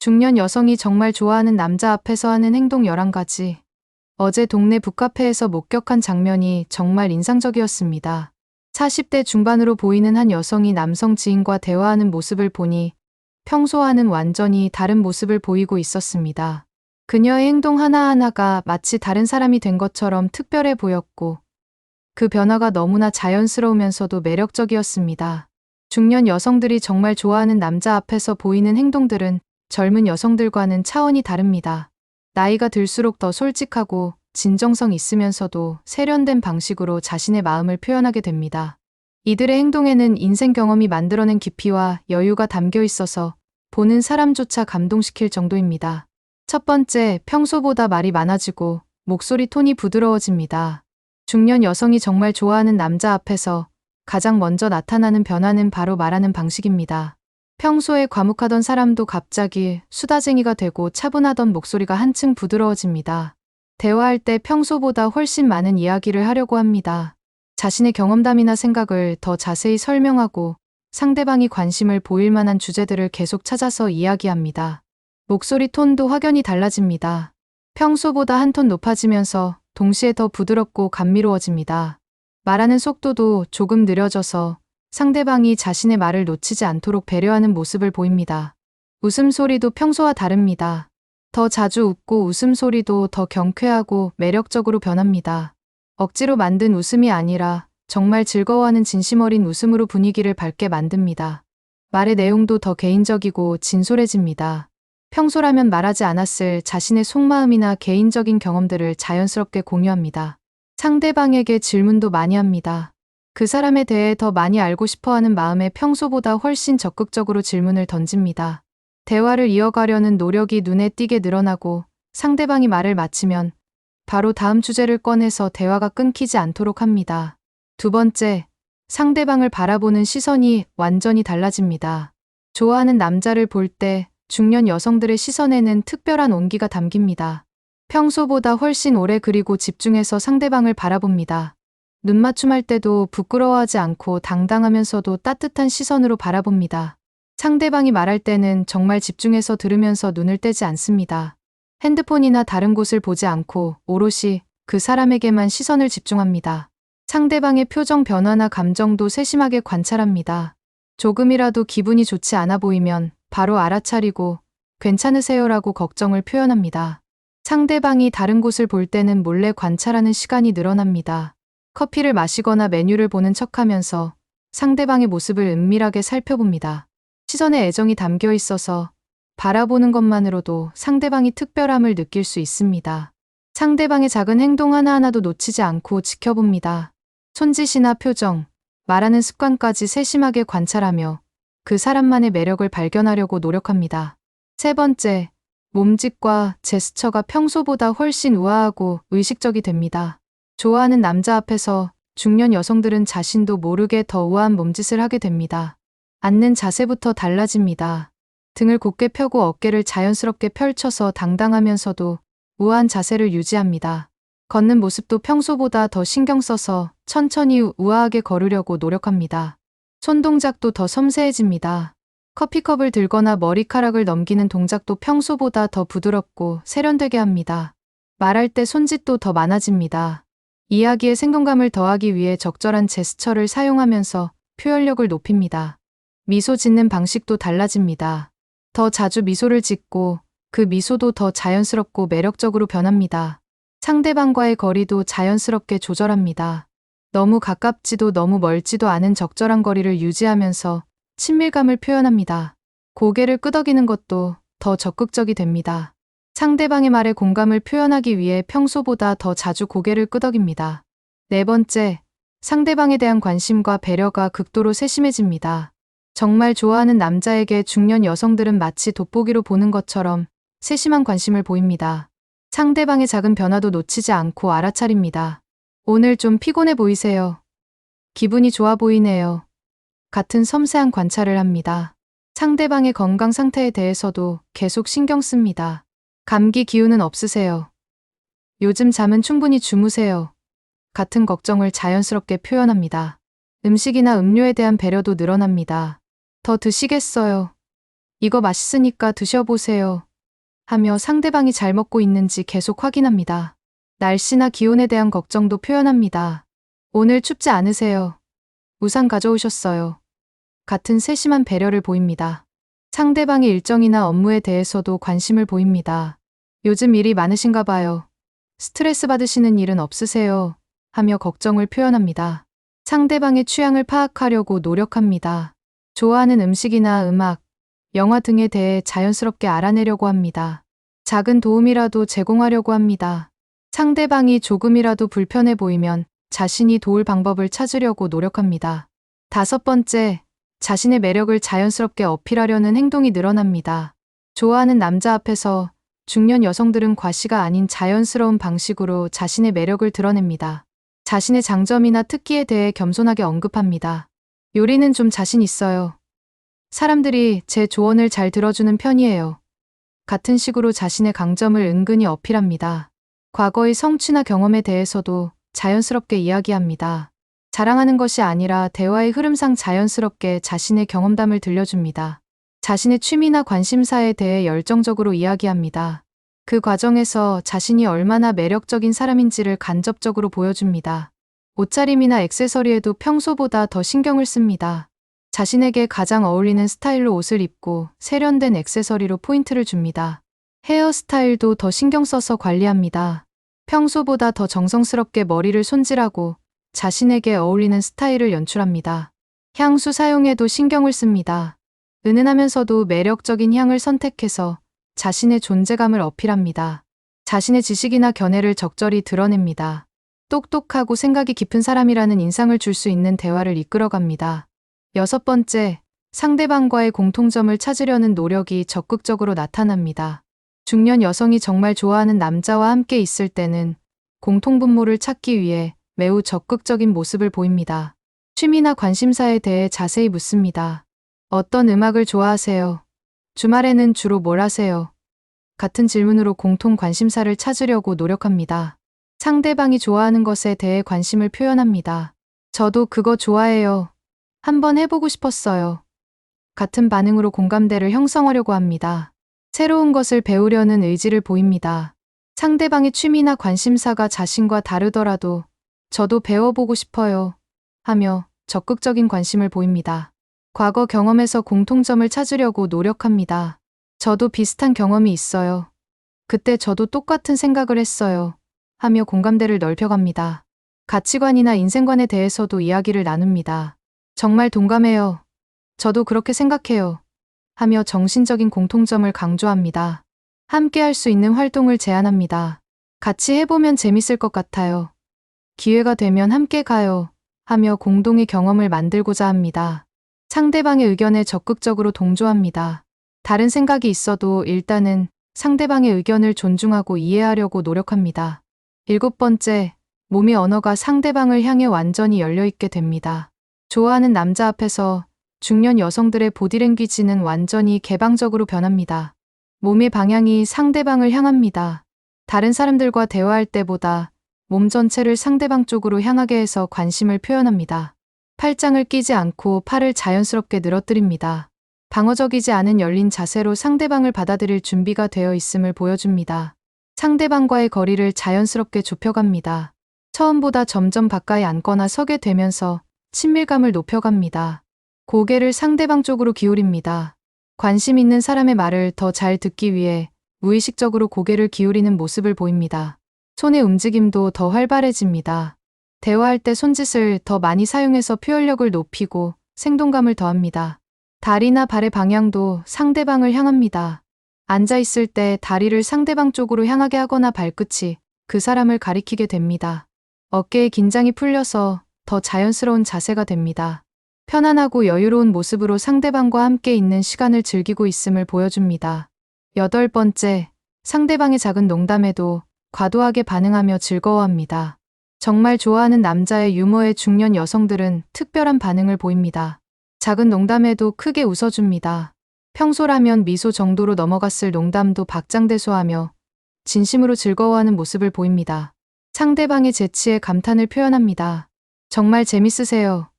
중년 여성이 정말 좋아하는 남자 앞에서 하는 행동 11가지. 어제 동네 북카페에서 목격한 장면이 정말 인상적이었습니다. 40대 중반으로 보이는 한 여성이 남성 지인과 대화하는 모습을 보니 평소와는 완전히 다른 모습을 보이고 있었습니다. 그녀의 행동 하나하나가 마치 다른 사람이 된 것처럼 특별해 보였고 그 변화가 너무나 자연스러우면서도 매력적이었습니다. 중년 여성들이 정말 좋아하는 남자 앞에서 보이는 행동들은 젊은 여성들과는 차원이 다릅니다. 나이가 들수록 더 솔직하고 진정성 있으면서도 세련된 방식으로 자신의 마음을 표현하게 됩니다. 이들의 행동에는 인생 경험이 만들어낸 깊이와 여유가 담겨 있어서 보는 사람조차 감동시킬 정도입니다. 첫 번째, 평소보다 말이 많아지고 목소리 톤이 부드러워집니다. 중년 여성이 정말 좋아하는 남자 앞에서 가장 먼저 나타나는 변화는 바로 말하는 방식입니다. 평소에 과묵하던 사람도 갑자기 수다쟁이가 되고 차분하던 목소리가 한층 부드러워집니다. 대화할 때 평소보다 훨씬 많은 이야기를 하려고 합니다. 자신의 경험담이나 생각을 더 자세히 설명하고 상대방이 관심을 보일 만한 주제들을 계속 찾아서 이야기합니다. 목소리 톤도 확연히 달라집니다. 평소보다 한 톤 높아지면서 동시에 더 부드럽고 감미로워집니다. 말하는 속도도 조금 느려져서 상대방이 자신의 말을 놓치지 않도록 배려하는 모습을 보입니다. 웃음소리도 평소와 다릅니다. 더 자주 웃고 웃음소리도 더 경쾌하고 매력적으로 변합니다. 억지로 만든 웃음이 아니라 정말 즐거워하는 진심 어린 웃음으로 분위기를 밝게 만듭니다. 말의 내용도 더 개인적이고 진솔해집니다. 평소라면 말하지 않았을 자신의 속마음이나 개인적인 경험들을 자연스럽게 공유합니다. 상대방에게 질문도 많이 합니다. 그 사람에 대해 더 많이 알고 싶어 하는 마음에 평소보다 훨씬 적극적으로 질문을 던집니다. 대화를 이어가려는 노력이 눈에 띄게 늘어나고 상대방이 말을 마치면 바로 다음 주제를 꺼내서 대화가 끊기지 않도록 합니다. 두 번째, 상대방을 바라보는 시선이 완전히 달라집니다. 좋아하는 남자를 볼 때 중년 여성들의 시선에는 특별한 온기가 담깁니다. 평소보다 훨씬 오래 그리고 집중해서 상대방을 바라봅니다. 눈맞춤할 때도 부끄러워하지 않고 당당하면서도 따뜻한 시선으로 바라봅니다. 상대방이 말할 때는 정말 집중해서 들으면서 눈을 떼지 않습니다. 핸드폰이나 다른 곳을 보지 않고 오롯이 그 사람에게만 시선을 집중합니다. 상대방의 표정 변화나 감정도 세심하게 관찰합니다. 조금이라도 기분이 좋지 않아 보이면 바로 알아차리고 괜찮으세요라고 걱정을 표현합니다. 상대방이 다른 곳을 볼 때는 몰래 관찰하는 시간이 늘어납니다. 커피를 마시거나 메뉴를 보는 척하면서 상대방의 모습을 은밀하게 살펴봅니다. 시선에 애정이 담겨 있어서 바라보는 것만으로도 상대방이 특별함을 느낄 수 있습니다. 상대방의 작은 행동 하나하나도 놓치지 않고 지켜봅니다. 손짓이나 표정, 말하는 습관까지 세심하게 관찰하며 그 사람만의 매력을 발견하려고 노력합니다. 세 번째, 몸짓과 제스처가 평소보다 훨씬 우아하고 의식적이 됩니다. 좋아하는 남자 앞에서 중년 여성들은 자신도 모르게 더 우아한 몸짓을 하게 됩니다. 앉는 자세부터 달라집니다. 등을 곧게 펴고 어깨를 자연스럽게 펼쳐서 당당하면서도 우아한 자세를 유지합니다. 걷는 모습도 평소보다 더 신경 써서 천천히 우아하게 걸으려고 노력합니다. 손 동작도 더 섬세해집니다. 커피컵을 들거나 머리카락을 넘기는 동작도 평소보다 더 부드럽고 세련되게 합니다. 말할 때 손짓도 더 많아집니다. 이야기에 생동감을 더하기 위해 적절한 제스처를 사용하면서 표현력을 높입니다. 미소 짓는 방식도 달라집니다. 더 자주 미소를 짓고 그 미소도 더 자연스럽고 매력적으로 변합니다. 상대방과의 거리도 자연스럽게 조절합니다. 너무 가깝지도 너무 멀지도 않은 적절한 거리를 유지하면서 친밀감을 표현합니다. 고개를 끄덕이는 것도 더 적극적이 됩니다. 상대방의 말에 공감을 표현하기 위해 평소보다 더 자주 고개를 끄덕입니다. 네 번째, 상대방에 대한 관심과 배려가 극도로 세심해집니다. 정말 좋아하는 남자에게 중년 여성들은 마치 돋보기로 보는 것처럼 세심한 관심을 보입니다. 상대방의 작은 변화도 놓치지 않고 알아차립니다. 오늘 좀 피곤해 보이세요. 기분이 좋아 보이네요. 같은 섬세한 관찰을 합니다. 상대방의 건강 상태에 대해서도 계속 신경 씁니다. 감기 기운은 없으세요. 요즘 잠은 충분히 주무세요. 같은 걱정을 자연스럽게 표현합니다. 음식이나 음료에 대한 배려도 늘어납니다. 더 드시겠어요? 이거 맛있으니까 드셔보세요. 하며 상대방이 잘 먹고 있는지 계속 확인합니다. 날씨나 기온에 대한 걱정도 표현합니다. 오늘 춥지 않으세요? 우산 가져오셨어요. 같은 세심한 배려를 보입니다. 상대방의 일정이나 업무에 대해서도 관심을 보입니다. 요즘 일이 많으신가 봐요. 스트레스 받으시는 일은 없으세요? 하며 걱정을 표현합니다. 상대방의 취향을 파악하려고 노력합니다. 좋아하는 음식이나 음악, 영화 등에 대해 자연스럽게 알아내려고 합니다. 작은 도움이라도 제공하려고 합니다. 상대방이 조금이라도 불편해 보이면 자신이 도울 방법을 찾으려고 노력합니다. 5번째, 자신의 매력을 자연스럽게 어필하려는 행동이 늘어납니다. 좋아하는 남자 앞에서 중년 여성들은 과시가 아닌 자연스러운 방식으로 자신의 매력을 드러냅니다. 자신의 장점이나 특기에 대해 겸손하게 언급합니다. 요리는 좀 자신 있어요. 사람들이 제 조언을 잘 들어주는 편이에요. 같은 식으로 자신의 강점을 은근히 어필합니다. 과거의 성취나 경험에 대해서도 자연스럽게 이야기합니다. 자랑하는 것이 아니라 대화의 흐름상 자연스럽게 자신의 경험담을 들려줍니다. 자신의 취미나 관심사에 대해 열정적으로 이야기합니다. 그 과정에서 자신이 얼마나 매력적인 사람인지를 간접적으로 보여줍니다. 옷차림이나 액세서리에도 평소보다 더 신경을 씁니다. 자신에게 가장 어울리는 스타일로 옷을 입고 세련된 액세서리로 포인트를 줍니다. 헤어스타일도 더 신경 써서 관리합니다. 평소보다 더 정성스럽게 머리를 손질하고 자신에게 어울리는 스타일을 연출합니다. 향수 사용에도 신경을 씁니다. 은은하면서도 매력적인 향을 선택해서 자신의 존재감을 어필합니다. 자신의 지식이나 견해를 적절히 드러냅니다. 똑똑하고 생각이 깊은 사람이라는 인상을 줄 수 있는 대화를 이끌어갑니다. 6번째, 상대방과의 공통점을 찾으려는 노력이 적극적으로 나타납니다. 중년 여성이 정말 좋아하는 남자와 함께 있을 때는 공통분모를 찾기 위해 매우 적극적인 모습을 보입니다. 취미나 관심사에 대해 자세히 묻습니다. 어떤 음악을 좋아하세요? 주말에는 주로 뭘 하세요? 같은 질문으로 공통 관심사를 찾으려고 노력합니다. 상대방이 좋아하는 것에 대해 관심을 표현합니다. 저도 그거 좋아해요. 한번 해보고 싶었어요. 같은 반응으로 공감대를 형성하려고 합니다. 새로운 것을 배우려는 의지를 보입니다. 상대방의 취미나 관심사가 자신과 다르더라도 저도 배워보고 싶어요. 하며 적극적인 관심을 보입니다. 과거 경험에서 공통점을 찾으려고 노력합니다. 저도 비슷한 경험이 있어요. 그때 저도 똑같은 생각을 했어요. 하며 공감대를 넓혀갑니다. 가치관이나 인생관에 대해서도 이야기를 나눕니다. 정말 동감해요. 저도 그렇게 생각해요. 하며 정신적인 공통점을 강조합니다. 함께 할 수 있는 활동을 제안합니다. 같이 해보면 재밌을 것 같아요. 기회가 되면 함께 가요. 하며 공동의 경험을 만들고자 합니다. 상대방의 의견에 적극적으로 동조합니다. 다른 생각이 있어도 일단은 상대방의 의견을 존중하고 이해하려고 노력합니다. 7번째, 몸의 언어가 상대방을 향해 완전히 열려있게 됩니다. 좋아하는 남자 앞에서 중년 여성들의 보디랭귀지는 완전히 개방적으로 변합니다. 몸의 방향이 상대방을 향합니다. 다른 사람들과 대화할 때보다 몸 전체를 상대방 쪽으로 향하게 해서 관심을 표현합니다. 팔짱을 끼지 않고 팔을 자연스럽게 늘어뜨립니다. 방어적이지 않은 열린 자세로 상대방을 받아들일 준비가 되어 있음을 보여줍니다. 상대방과의 거리를 자연스럽게 좁혀갑니다. 처음보다 점점 가까이 앉거나 서게 되면서 친밀감을 높여갑니다. 고개를 상대방 쪽으로 기울입니다. 관심 있는 사람의 말을 더 잘 듣기 위해 무의식적으로 고개를 기울이는 모습을 보입니다. 손의 움직임도 더 활발해집니다. 대화할 때 손짓을 더 많이 사용해서 표현력을 높이고 생동감을 더합니다. 다리나 발의 방향도 상대방을 향합니다. 앉아있을 때 다리를 상대방 쪽으로 향하게 하거나 발끝이 그 사람을 가리키게 됩니다. 어깨의 긴장이 풀려서 더 자연스러운 자세가 됩니다. 편안하고 여유로운 모습으로 상대방과 함께 있는 시간을 즐기고 있음을 보여줍니다. 8번째, 상대방의 작은 농담에도 과도하게 반응하며 즐거워합니다. 정말 좋아하는 남자의 유머에 중년 여성들은 특별한 반응을 보입니다. 작은 농담에도 크게 웃어줍니다. 평소라면 미소 정도로 넘어갔을 농담도 박장대소하며 진심으로 즐거워하는 모습을 보입니다. 상대방의 재치에 감탄을 표현합니다. 정말 재밌으세요.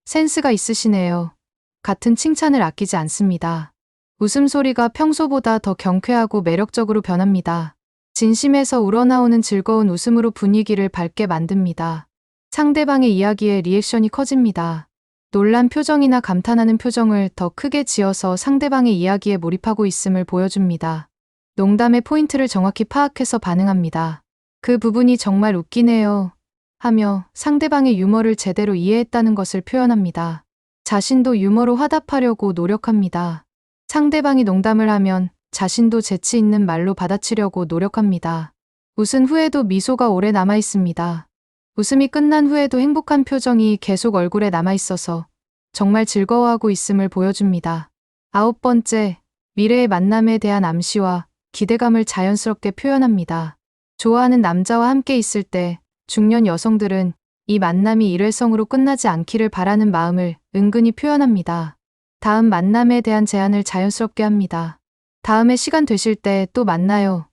센스가 있으시네요. 같은 칭찬을 아끼지 않습니다. 웃음소리가 평소보다 더 경쾌하고 매력적으로 변합니다. 진심에서 우러나오는 즐거운 웃음으로 분위기를 밝게 만듭니다. 상대방의 이야기에 리액션이 커집니다. 놀란 표정이나 감탄하는 표정을 더 크게 지어서 상대방의 이야기에 몰입하고 있음을 보여줍니다. 농담의 포인트를 정확히 파악해서 반응합니다. 그 부분이 정말 웃기네요. 하며 상대방의 유머를 제대로 이해했다는 것을 표현합니다. 자신도 유머로 화답하려고 노력합니다. 상대방이 농담을 하면 자신도 재치 있는 말로 받아치려고 노력합니다. 웃은 후에도 미소가 오래 남아 있습니다. 웃음이 끝난 후에도 행복한 표정이 계속 얼굴에 남아 있어서 정말 즐거워하고 있음을 보여줍니다. 9번째, 미래의 만남에 대한 암시와 기대감을 자연스럽게 표현합니다. 좋아하는 남자와 함께 있을 때 중년 여성들은 이 만남이 일회성으로 끝나지 않기를 바라는 마음을 은근히 표현합니다. 다음 만남에 대한 제안을 자연스럽게 합니다. 다음에 시간 되실 때 또 만나요.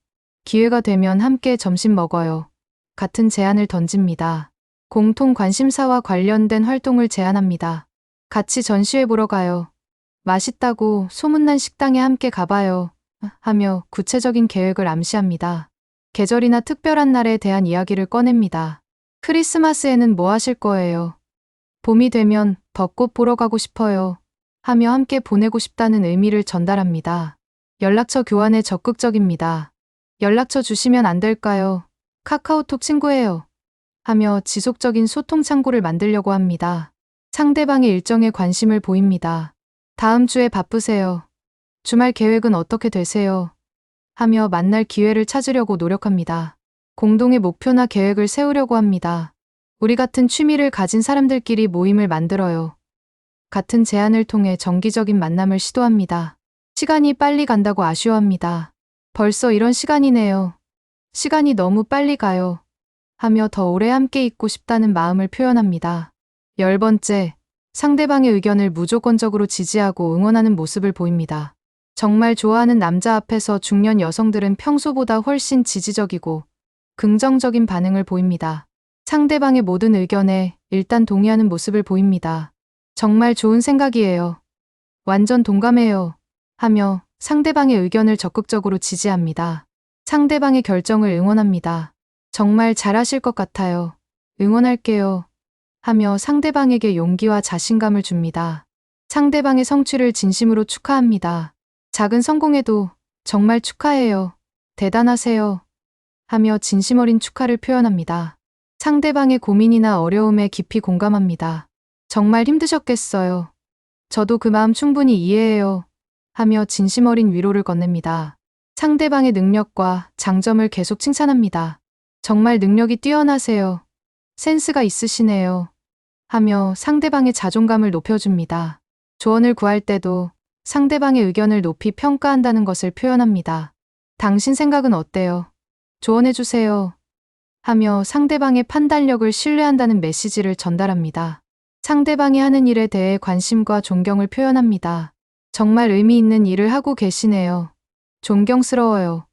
기회가 되면 함께 점심 먹어요. 같은 제안을 던집니다. 공통 관심사와 관련된 활동을 제안합니다. 같이 전시회 보러 가요. 맛있다고 소문난 식당에 함께 가봐요. 하며 구체적인 계획을 암시합니다. 계절이나 특별한 날에 대한 이야기를 꺼냅니다. 크리스마스에는 뭐 하실 거예요? 봄이 되면 벚꽃 보러 가고 싶어요. 하며 함께 보내고 싶다는 의미를 전달합니다. 연락처 교환에 적극적입니다. 연락처 주시면 안 될까요? 카카오톡 친구예요. 하며 지속적인 소통 창구를 만들려고 합니다. 상대방의 일정에 관심을 보입니다. 다음 주에 바쁘세요. 주말 계획은 어떻게 되세요? 하며 만날 기회를 찾으려고 노력합니다. 공동의 목표나 계획을 세우려고 합니다. 우리 같은 취미를 가진 사람들끼리 모임을 만들어요. 같은 제안을 통해 정기적인 만남을 시도합니다. 시간이 빨리 간다고 아쉬워합니다. 벌써 이런 시간이네요. 시간이 너무 빨리 가요. 하며 더 오래 함께 있고 싶다는 마음을 표현합니다. 10번째, 상대방의 의견을 무조건적으로 지지하고 응원하는 모습을 보입니다. 정말 좋아하는 남자 앞에서 중년 여성들은 평소보다 훨씬 지지적이고 긍정적인 반응을 보입니다. 상대방의 모든 의견에 일단 동의하는 모습을 보입니다. 정말 좋은 생각이에요. 완전 동감해요. 하며 상대방의 의견을 적극적으로 지지합니다. 상대방의 결정을 응원합니다. 정말 잘하실 것 같아요. 응원할게요. 하며 상대방에게 용기와 자신감을 줍니다. 상대방의 성취를 진심으로 축하합니다. 작은 성공에도 정말 축하해요. 대단하세요. 하며 진심 어린 축하를 표현합니다. 상대방의 고민이나 어려움에 깊이 공감합니다. 정말 힘드셨겠어요. 저도 그 마음 충분히 이해해요. 하며 진심 어린 위로를 건넵니다. 상대방의 능력과 장점을 계속 칭찬합니다. 정말 능력이 뛰어나세요. 센스가 있으시네요. 하며 상대방의 자존감을 높여줍니다. 조언을 구할 때도 상대방의 의견을 높이 평가한다는 것을 표현합니다. 당신 생각은 어때요? 조언해주세요. 하며 상대방의 판단력을 신뢰한다는 메시지를 전달합니다. 상대방이 하는 일에 대해 관심과 존경을 표현합니다. 정말 의미 있는 일을 하고 계시네요. 존경스러워요.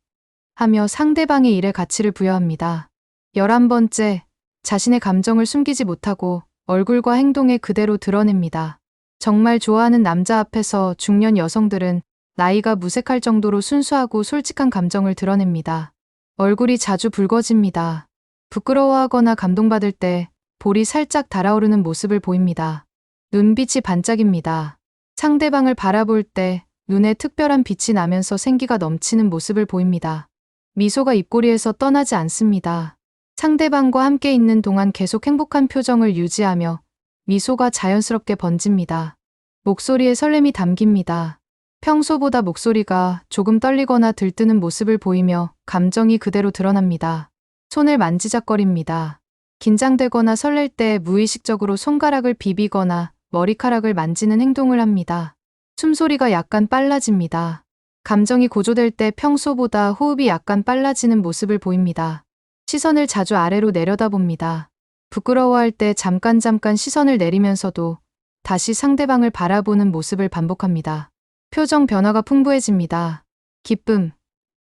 하며 상대방의 일에 가치를 부여합니다. 11번째, 자신의 감정을 숨기지 못하고 얼굴과 행동에 그대로 드러냅니다. 정말 좋아하는 남자 앞에서 중년 여성들은 나이가 무색할 정도로 순수하고 솔직한 감정을 드러냅니다. 얼굴이 자주 붉어집니다. 부끄러워하거나 감동받을 때 볼이 살짝 달아오르는 모습을 보입니다. 눈빛이 반짝입니다. 상대방을 바라볼 때 눈에 특별한 빛이 나면서 생기가 넘치는 모습을 보입니다. 미소가 입꼬리에서 떠나지 않습니다. 상대방과 함께 있는 동안 계속 행복한 표정을 유지하며 미소가 자연스럽게 번집니다. 목소리에 설렘이 담깁니다. 평소보다 목소리가 조금 떨리거나 들뜨는 모습을 보이며 감정이 그대로 드러납니다. 손을 만지작거립니다. 긴장되거나 설렐 때 무의식적으로 손가락을 비비거나 머리카락을 만지는 행동을 합니다. 숨소리가 약간 빨라집니다. 감정이 고조될 때 평소보다 호흡이 약간 빨라지는 모습을 보입니다. 시선을 자주 아래로 내려다봅니다. 부끄러워할 때 잠깐 시선을 내리면서도 다시 상대방을 바라보는 모습을 반복합니다. 표정 변화가 풍부해집니다. 기쁨,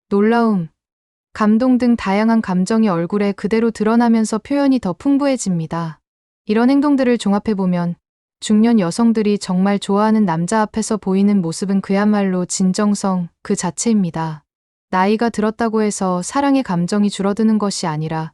놀라움, 감동 등 다양한 감정이 얼굴에 그대로 드러나면서 표현이 더 풍부해집니다. 이런 행동들을 종합해보면 중년 여성들이 정말 좋아하는 남자 앞에서 보이는 모습은 그야말로 진정성 그 자체입니다. 나이가 들었다고 해서 사랑의 감정이 줄어드는 것이 아니라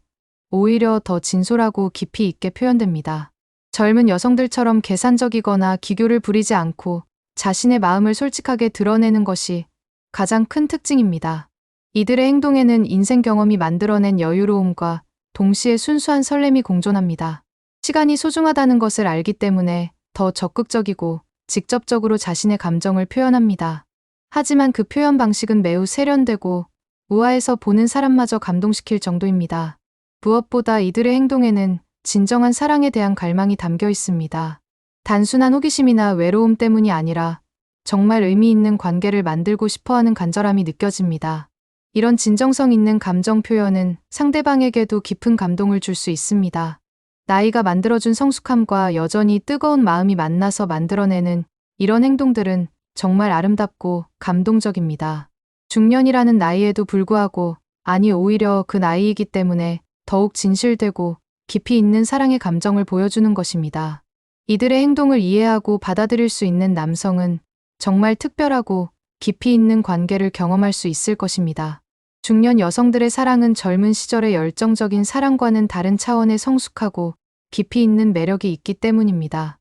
오히려 더 진솔하고 깊이 있게 표현됩니다. 젊은 여성들처럼 계산적이거나 기교를 부리지 않고 자신의 마음을 솔직하게 드러내는 것이 가장 큰 특징입니다. 이들의 행동에는 인생 경험이 만들어낸 여유로움과 동시에 순수한 설렘이 공존합니다. 시간이 소중하다는 것을 알기 때문에 더 적극적이고 직접적으로 자신의 감정을 표현합니다. 하지만 그 표현 방식은 매우 세련되고 우아해서 보는 사람마저 감동시킬 정도입니다. 무엇보다 이들의 행동에는 진정한 사랑에 대한 갈망이 담겨 있습니다. 단순한 호기심이나 외로움 때문이 아니라 정말 의미 있는 관계를 만들고 싶어하는 간절함이 느껴집니다. 이런 진정성 있는 감정 표현은 상대방에게도 깊은 감동을 줄 수 있습니다. 나이가 만들어준 성숙함과 여전히 뜨거운 마음이 만나서 만들어내는 이런 행동들은 정말 아름답고 감동적입니다. 중년이라는 나이에도 불구하고, 아니 오히려 그 나이이기 때문에 더욱 진실되고 깊이 있는 사랑의 감정을 보여주는 것입니다. 이들의 행동을 이해하고 받아들일 수 있는 남성은 정말 특별하고 깊이 있는 관계를 경험할 수 있을 것입니다. 중년 여성들의 사랑은 젊은 시절의 열정적인 사랑과는 다른 차원의 성숙하고 깊이 있는 매력이 있기 때문입니다.